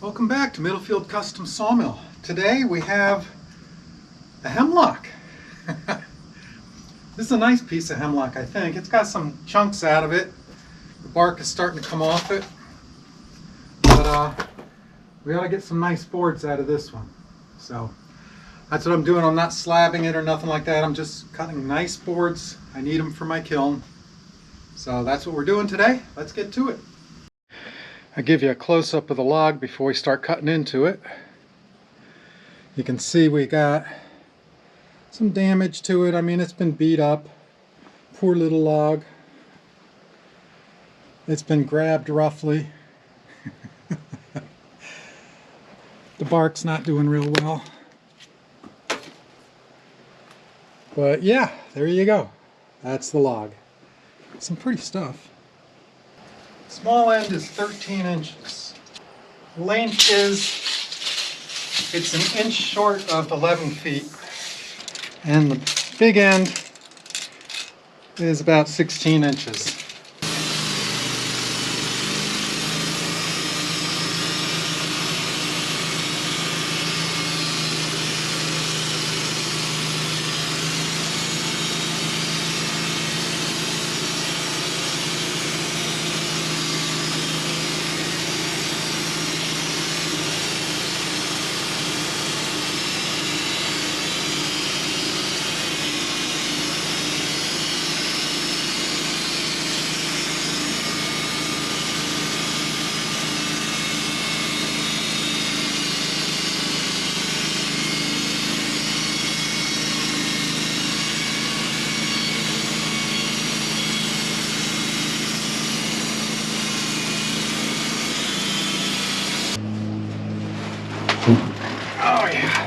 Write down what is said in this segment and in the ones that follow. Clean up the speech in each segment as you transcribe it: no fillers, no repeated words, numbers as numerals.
Welcome back to Middlefield Custom Sawmill. Today we have a hemlock. This is a nice piece of hemlock, I think. It's got some chunks out of it. The bark is starting to come off it. But we ought to get some nice boards out of this one. So that's what I'm doing. I'm not slabbing it or nothing like that. I'm just cutting nice boards. I need them for my kiln. So that's what we're doing today. Let's get to it. I'll give you a close-up of the log before we start cutting into it. You can see we got some damage to it. I mean, it's been beat up. Poor little log. It's been grabbed roughly. The bark's not doing real well. But yeah, there you go. That's the log. Some pretty stuff. Small end is 13 inches. Length is, it's an inch short of 11 feet. And the big end is about 16 inches. Oh yeah,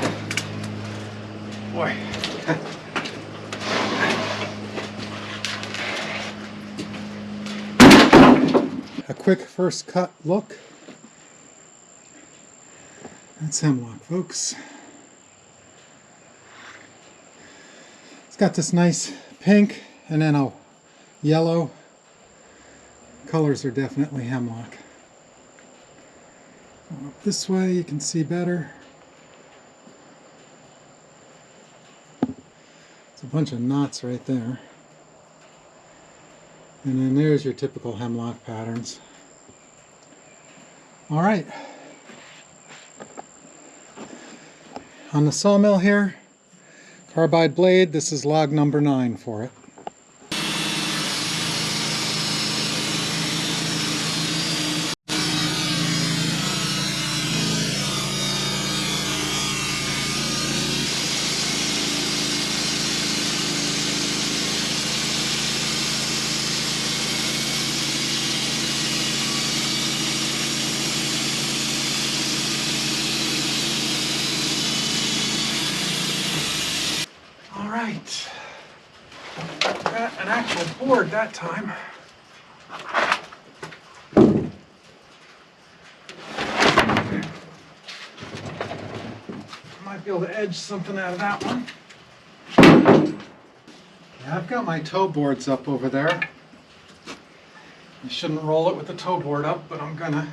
boy. A quick first cut look. That's hemlock, folks. It's got this nice pink and then a yellow. Colors are definitely hemlock. Up this way you can see better. It's a bunch of knots right there. And then there's your typical hemlock patterns. Alright. On the sawmill here, carbide blade, this is log number 9 for it. Alright, got an actual board that time. Might be able to edge something out of that one. Yeah, I've got my toe boards up over there. I shouldn't roll it with the toe board up, but I'm gonna.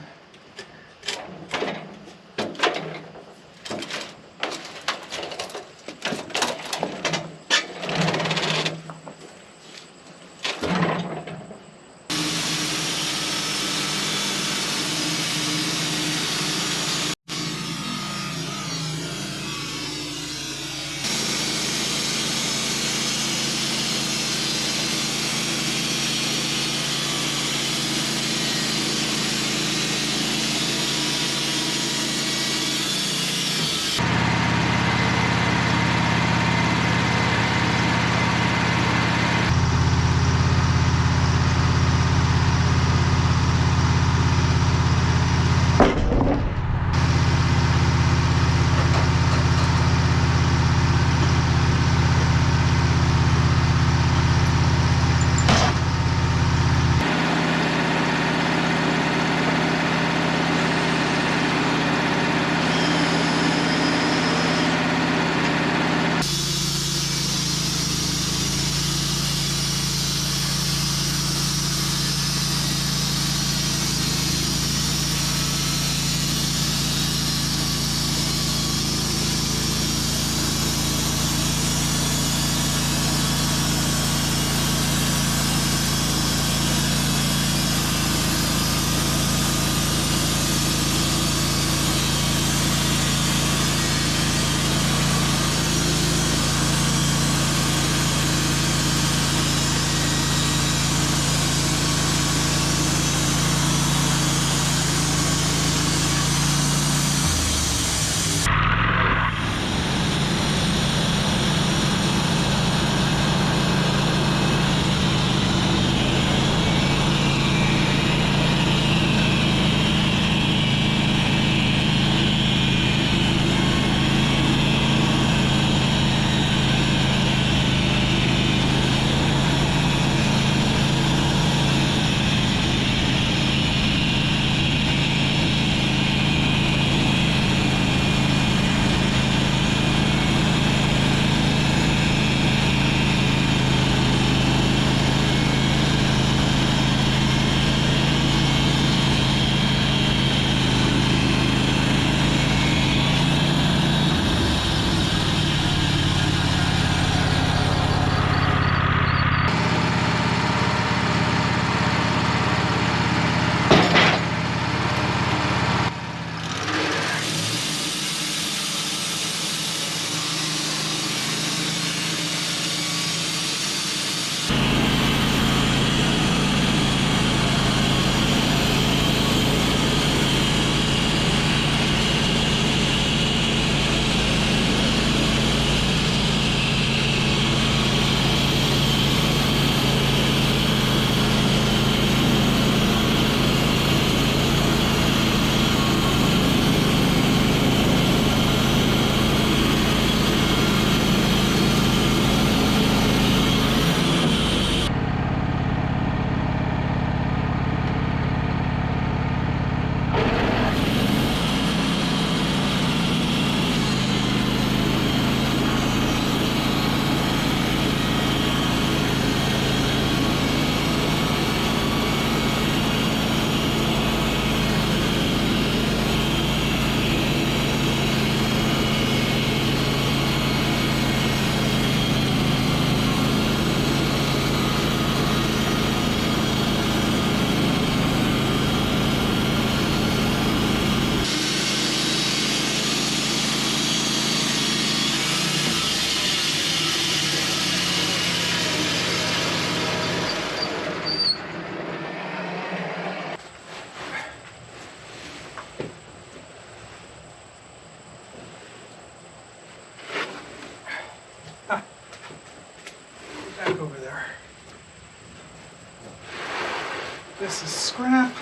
of scrap.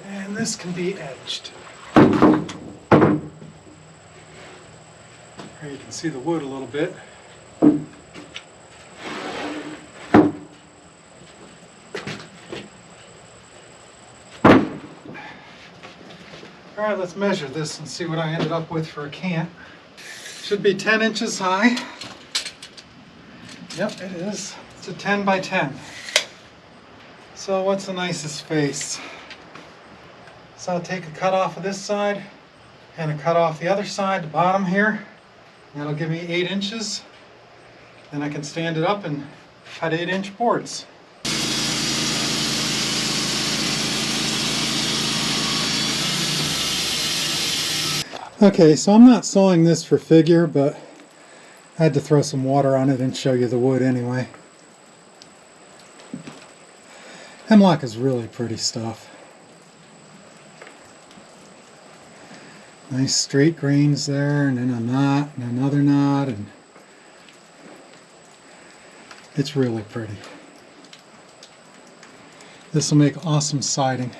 And this can be edged. Here you can see the wood a little bit. All right, let's measure this and see what I ended up with for a can. Should be 10 inches high. Yep, it is. It's a 10 by 10. So what's the nicest face? So I'll take a cut off of this side and a cut off the other side, the bottom here. That'll give me 8 inches. Then I can stand it up and cut 8-inch boards. Okay, so I'm not sawing this for figure, but I had to throw some water on it and show you the wood anyway. Hemlock is really pretty stuff. Nice straight grains there, and then a knot, and another knot, and it's really pretty. This will make awesome siding.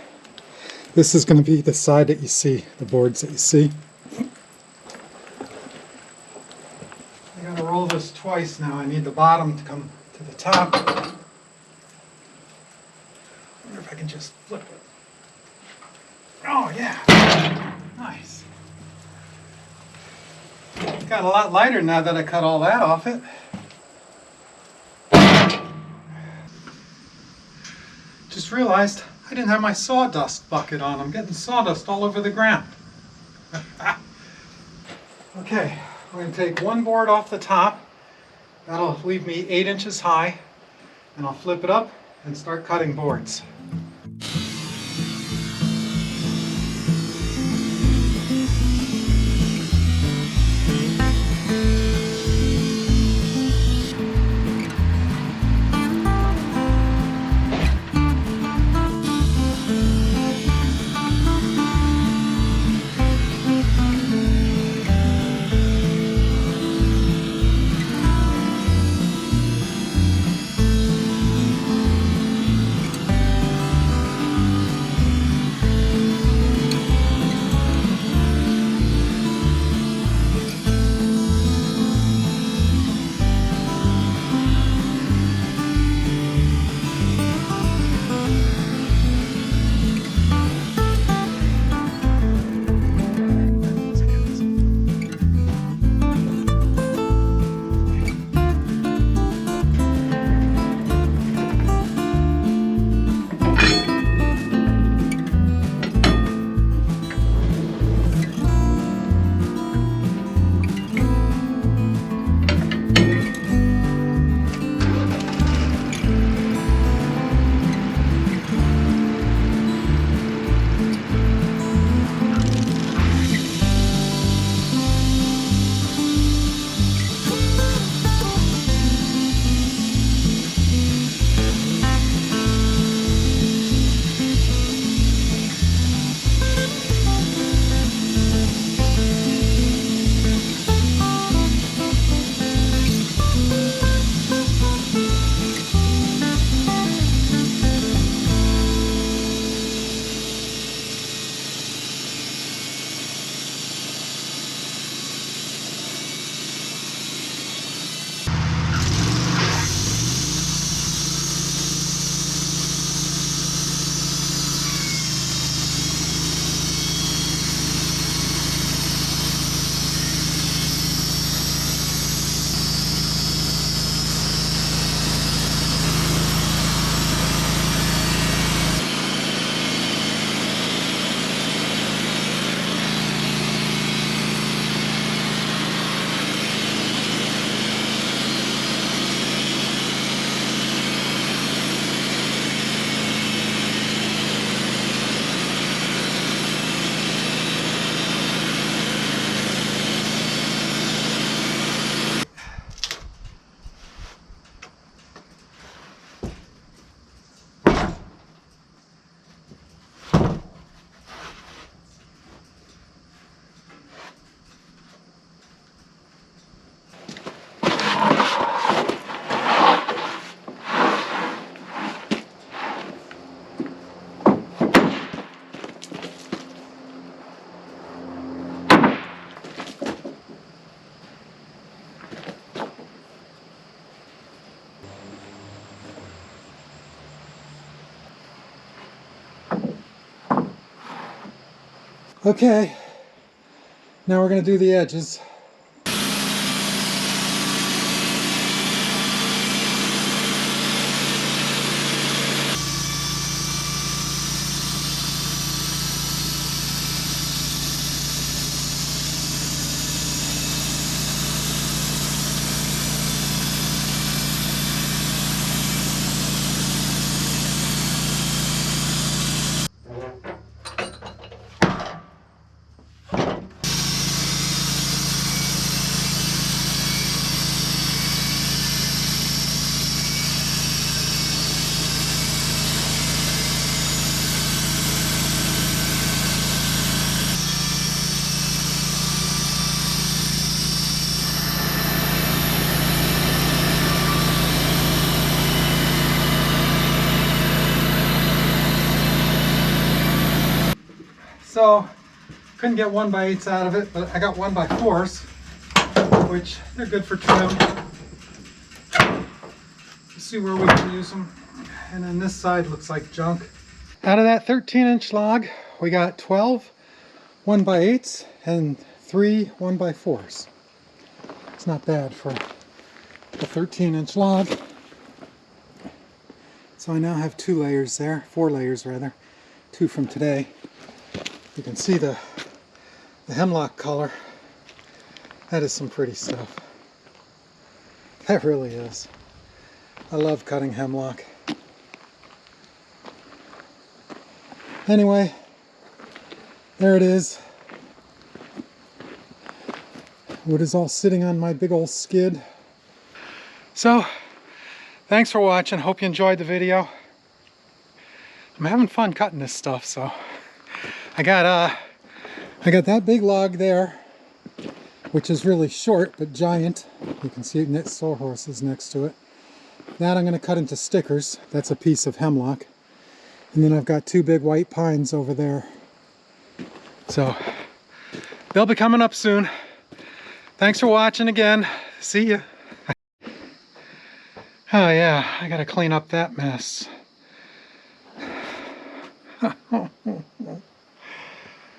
This is going to be the side that you see, the boards that you see. I got to roll this twice now. I need the bottom to come to the top. I wonder if I can just flip it. Oh yeah, nice. It's got a lot lighter now that I cut all that off it. Just realized I didn't have my sawdust bucket on. I'm getting sawdust all over the ground. Okay, we're going to take one board off the top. That'll leave me 8 inches high. And I'll flip it up and start cutting boards. Okay, now we're going to do the edges. So, couldn't get 1x8s out of it, but I got 1x4s, which they're good for trim. Let's see where we can use them. And then this side looks like junk. Out of that 13-inch log, we got 12 1x8s and 3 1x4s. It's not bad for a 13-inch log. So I now have 2 layers there, 4 layers rather, 2 from today. You can see the hemlock color. That is some pretty stuff. That really is. I love cutting hemlock. Anyway, there it is. Wood is all sitting on my big old skid. So, thanks for watching. Hope you enjoyed the video. I'm having fun cutting this stuff, so I got that big log there, which is really short but giant. You can see knit sawhorses next to it. That I'm going to cut into stickers. That's a piece of hemlock. And then I've got 2 big white pines over there. So they'll be coming up soon. Thanks for watching again. See ya. Oh yeah, I gotta clean up that mess.